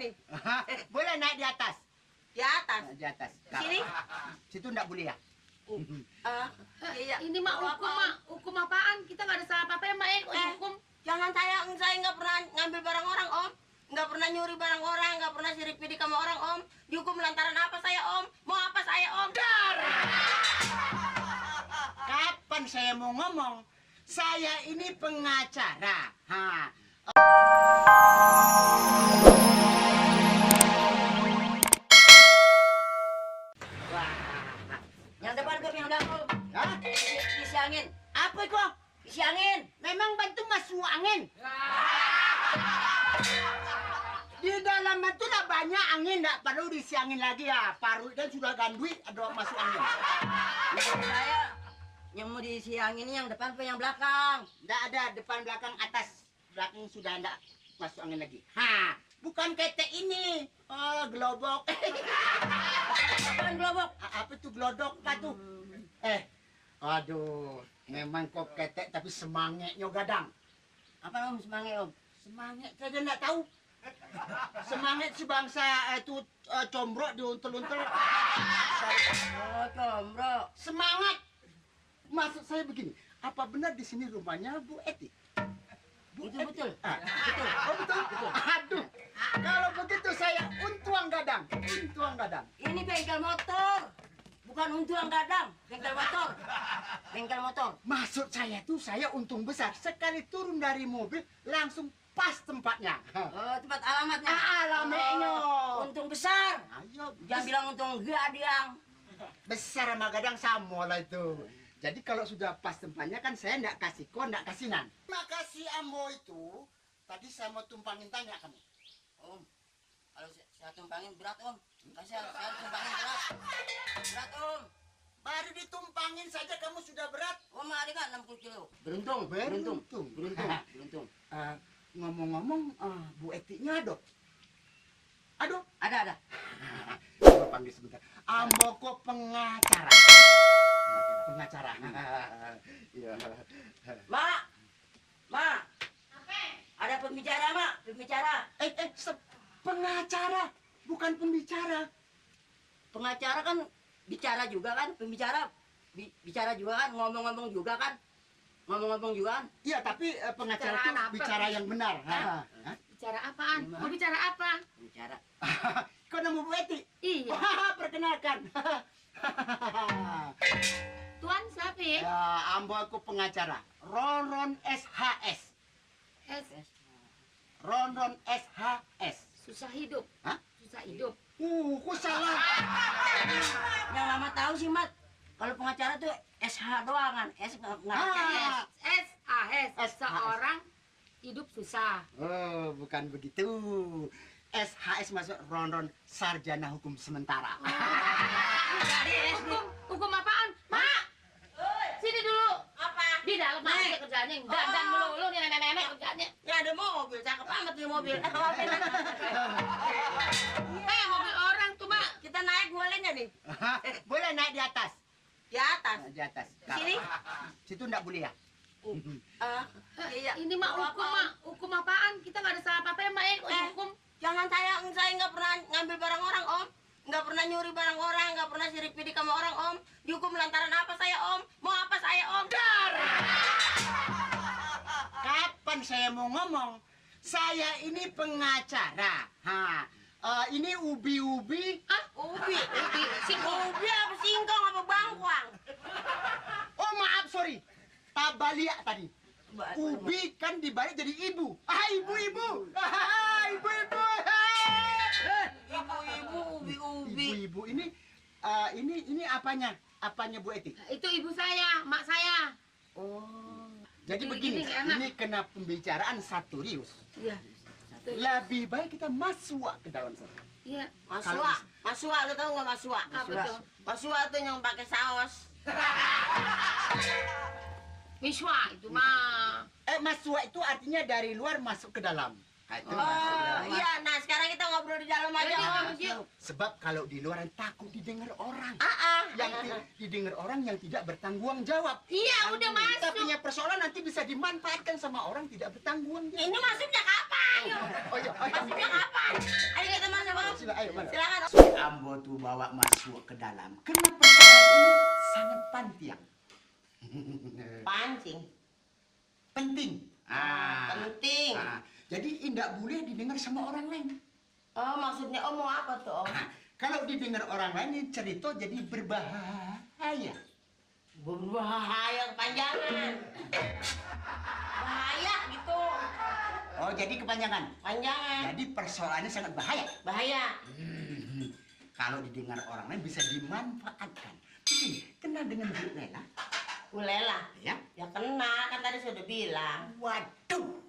nih? Boleh naik di atas. Di atas. Di atas. Sini. Situ enggak boleh ya? Iya. Ini mah hukum, mak. Hukum apaan? Kita nggak ada salah apa-apa ya, mak. Hukum. Jangan saya nggak pernah ngambil barang orang, Om. Nggak pernah nyuri barang orang, nggak pernah sirik pidik sama orang, Om. Dihukum lantaran apa saya, Om? Mau apa saya, Om? Kapan saya mau ngomong? Saya ini pengacara. Wah. Yang depan ke yang belakang. Hah? Isi angin. Apa itu? Isi angin. Memang bantu masuk angin. Di dalam itu lah banyak angin, enggak perlu diisi angin lagi ya. Parut kan sudah gandui, ada masuk angin. Saya yang mau diisi angin ini yang depan apa yang belakang? Enggak ada depan belakang atas. Belakang sudah enggak masuk angin lagi. Bukan ketek ini. Oh, gelobok. Apaan gelobok? Apa tuh glodok kah tuh? Aduh, memang kok ketek tapi semangeknya gadang. Apa Om semangat, Om? Semangat saja enggak tahu. Semangat sebangsa itu combrok diuntel-untel. Oh, combro. Semangat. Maksud saya begini, apa benar di sini rumahnya Bu Eti? Betul, betul. Betul. Oh, betul. Aduh. Kalau begitu saya untuang gadang. Untuang gadang. Ini bengkel motor. Bukan untuang gadang, bengkel motor. Bengkel motor. Maksud saya tuh saya untung besar. Sekali turun dari mobil langsung pas tempatnya. Oh, tempat alamatnya. Alamatnya. Untung besar. Ayo, Jangan bilang untung gadang. besar sama gadang sama lah itu. Jadi kalau sudah pas tempatnya kan saya enggak kasih kon, enggak kasinan. Makasih Ambo itu. Tadi saya mau tumpangin tanya kamu. Om, kalau saya tumpangin berat, Om. Saya tumpangin berat. Berat, Om. Baru ditumpangin saja kamu sudah berat. Om ada nggak 60 kilo? Beruntung. Beruntung. Ngomong-ngomong, Bu Etinya ada? Ada. Coba panggil sebentar. Ambo kok pengacara. Pengacara. Iya. Mak. Ada pembicara, Mak. Stop. Pengacara, bukan pembicara. Pengacara kan bicara juga kan, pembicara bicara juga kan, ngomong-ngomong juga kan. Iya, tapi pengacara itu Bicaraan apa? bicara yang benar. Bicara apaan? Mau bicara apa? Bicara. Kau nama Bu Eti? Iya. Perkenalkan. Tuan siapa ya? Ya, Ambo aku pengacara. Ronron SHS. Ronron SHS. Susah hidup. Hah? Susah hidup. Kok salah? Yang lama tahu sih, Mat. Kalau pengacara tuh SH doang kan. S nggak SHS. Seorang hidup susah. Oh, bukan begitu. SHS masuk Ronron Sarjana Hukum Sementara. Hukum apaan? Mak! Sini dulu. Apa? Di dalam aja kerjanya. Dandan melulu nih nenek-nenek kerjanya. Ya ada mobil, cakep amat nih mobil. Mobil orang tuh, Mak. Kita naik boleh nggak nih? Boleh naik di atas. Di atas. Di atas. Sini? Situ enggak boleh ya? Iya. Ini mah hukum, Mak. Hukum apaan? Kita nggak ada salah apa-apa ya, Mak. Hukum. Jangan saya nggak pernah ngambil barang orang, Om. Nggak pernah nyuri barang orang, nggak pernah sirik pidik sama orang, Om. Dihukum lantaran apa saya, Om? Mau apa saya, Om? Kapan saya mau ngomong? Saya ini pengacara. Ini ubi-ubi. Ubi. Ubi apa singkong apa bangkuang? Oh, maaf, sorry. Tabalia tadi. Ubi kan dibalik jadi ibu. Ibu-ibu. Ibu-ibu. Ubi. Ibu-ibu ini apanya? Apanya Bu Eti? Itu ibu saya, mak saya. Oh. Jadi Gini, begini, enak. ini kena pembicaraan saturius. Iya. Lebih baik kita masuk ke dalam sana. Iya. Masua, lu tahu nggak masua? Apa tuh? Masua tuh yang pakai saus. Miswa itu mah. Masuk itu artinya dari luar masuk ke dalam. Itu masuk ke dalam. Iya. Nah sekarang kita ngobrol di dalam aja, Om. Sebab kalau di luar takut didengar orang. Yang didengar orang yang tidak bertanggung jawab. Iya, udah Kita masuk. punya persoalan nanti bisa dimanfaatkan sama orang tidak bertanggung jawab. Ini masuknya kapan? Ayo. Oh iya, Masuknya kapan? Ayo kita masuk om. Ayo, mana? Silakan. Si Ambo tuh bawa masuk ke dalam. Karena persoalan ini sangat pantiang. Pancing. Penting. Penting. Jadi tidak boleh didengar sama orang lain. Oh maksudnya om mau apa tuh om? Kalau didengar orang lain ini cerita jadi berbahaya. Berbahaya kepanjangan. Bahaya gitu. Oh, jadi kepanjangan. Panjangan. Jadi persoalannya sangat bahaya. Bahaya. Kalau didengar orang lain bisa dimanfaatkan. Begini, kenal dengan Bu Lela? Ulela. Ya. Ya kena kan tadi sudah bilang. Waduh.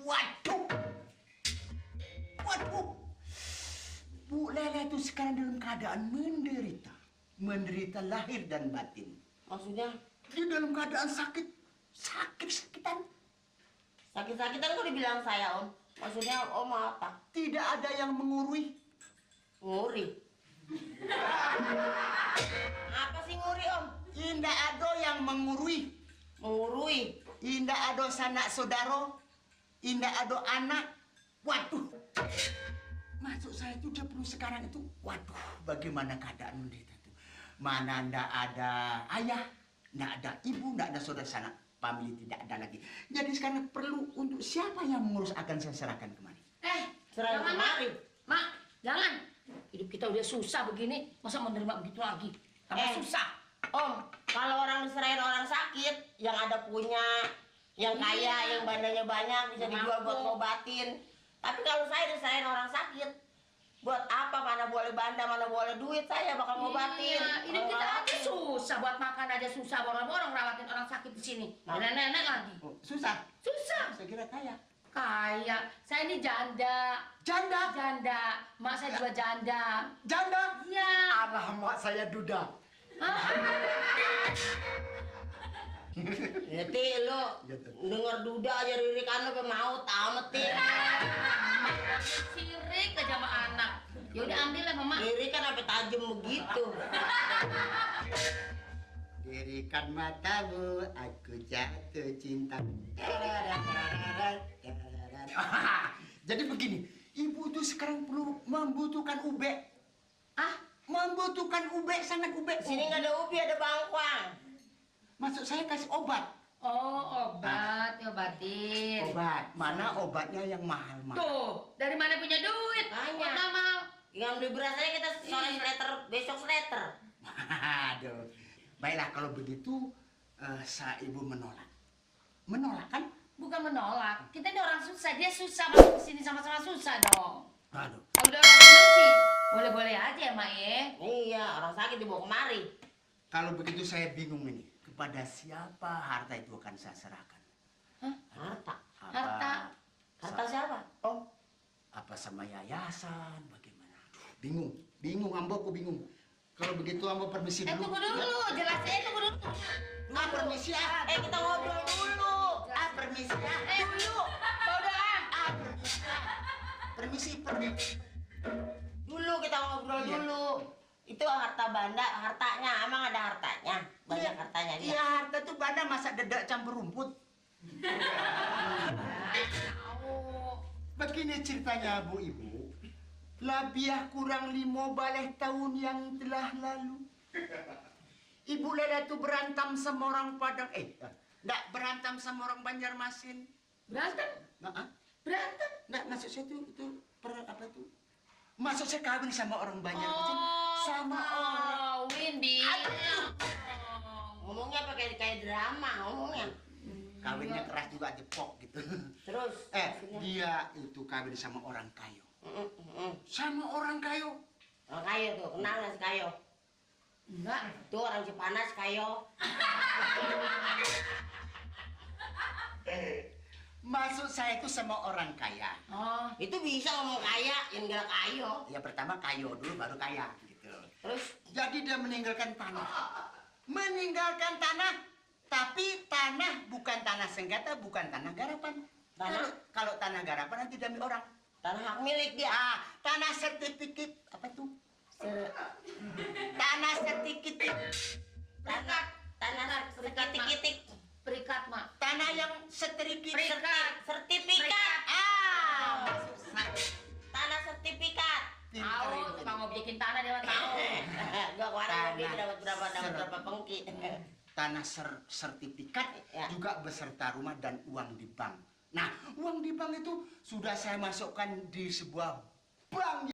Waduh. Waduh. Bu Lela itu sekarang dalam keadaan menderita. Menderita lahir dan batin. Maksudnya Dia dalam keadaan sakit. Sakit-sakitan. sakit-sakitan kok dibilang saya om? Maksudnya om mau apa? Tidak ada yang mengurui. Nguri. Apa sih nguri om? Tidak ada yang mengurui. Mengurui. Tidak ada sanak saudara. Tidak ada anak. Waduh. Maksud saya itu dia perlu sekarang itu. Waduh, bagaimana keadaan menderita itu. Mana ndak ada ayah, ndak ada ibu, ndak ada saudara sanak. Family tidak ada lagi. Jadi sekarang perlu untuk siapa yang mengurus akan saya serahkan kemari. Serang Jangan, kemari. Mak, jangan. Hidup kita udah susah begini, masa menerima begitu lagi? Tambah susah. Om, kalau orang diserahin orang sakit, yang ada punya, yang kaya, yang bandanya banyak, bisa dijual buat ngobatin. Tapi kalau saya diserahin orang sakit, buat apa? Mana boleh banda, mana boleh duit, saya bakal ngobatin. Iya, hidup kita aja susah, buat makan aja susah. Borong-borong rawatin orang sakit di sini. Nenek-nenek lagi. Oh, susah. Susah. Saya kira kaya. Kayak saya ini janda. Janda. Janda. Mak saya juga janda. Janda. Iya. Alamak saya duda. Ngerti lu, denger duda aja ririkan lu mau tametin. Sirik aja sama anak. Yaudah ambil lah mama. Ririkan sampai tajam begitu. Dirikan matamu, aku jatuh cinta. Jadi begini, ibu itu sekarang perlu membutuhkan ube. Membutuhkan ube, sangat ube. Sini nggak ada ubi, ada bangkuang. Maksud saya kasih obat. Oh, obat, diobatin. Obat, mana obatnya yang mahal-mahal? Tuh, dari mana punya duit? Banyak. Buat mahal. Yang beli beras aja kita sore slater, besok slater. Aduh. Baiklah kalau begitu, ibu menolak. Menolak kan? Bukan menolak. Kita ini orang susah, dia susah masuk ke sini sama-sama susah dong. Aduh. Kalau udah orang bener sih, boleh-boleh aja ya, Mak ya. Iya, orang sakit dibawa kemari. Kalau begitu saya bingung ini. Kepada siapa harta itu akan saya serahkan? Harta. Harta. Harta siapa? Oh, apa sama yayasan? Bagaimana? Aduh, bingung. Bingung, Ambo, aku bingung. Kalau begitu Ambo permisi dulu. Tunggu dulu, jelasin tunggu dulu. Permisi ah. Kita ngobrol dulu. Permisi ah. Dulu, udah. Permisi, permisi. Dulu kita ngobrol Iya. dulu. Itu harta banda, hartanya. Emang ada hartanya? Banyak hartanya dia. Iya, harta tuh banda masa dedak campur rumput. Begini ceritanya, Bu Ibu. Labiah kurang 5 baleh tahun yang telah lalu. Ibu Lela tuh berantem sama orang Padang. Enggak berantem sama orang Banjarmasin. Berantem? Berantem? Enggak, maksud saya itu apa itu? Maksud saya kawin sama orang Banjarmasin. Sama orang. Windy. Ngomongnya pakai kayak drama ngomongnya. Kawinnya keras juga jepok gitu. Terus? Dia itu kawin sama orang kayo. Sama orang kayo. Orang kayo tuh, kenal nggak si kayo? Enggak. Tuh orang Cipanas kayo. Maksud saya itu sama orang kaya. Oh. Itu bisa ngomong kaya, yang gak kayo. Ya pertama kayo dulu baru kaya gitu. Terus? Jadi dia meninggalkan tanah. Meninggalkan tanah, tapi tanah bukan tanah sengketa, bukan tanah garapan. Kalau tanah garapan nanti diambil orang. Tanah hak milik dia. Tanah sertifikat apa tuh? Tanah sertifikat. Tanah sertifikat. Perikat, Mak. Tanah yang sertifikat. Sertifikat. Dia dapat berapa pengki. Tanah sertifikat Ya. juga beserta rumah dan uang di bank. Nah, uang di bank itu sudah saya masukkan di sebuah bank.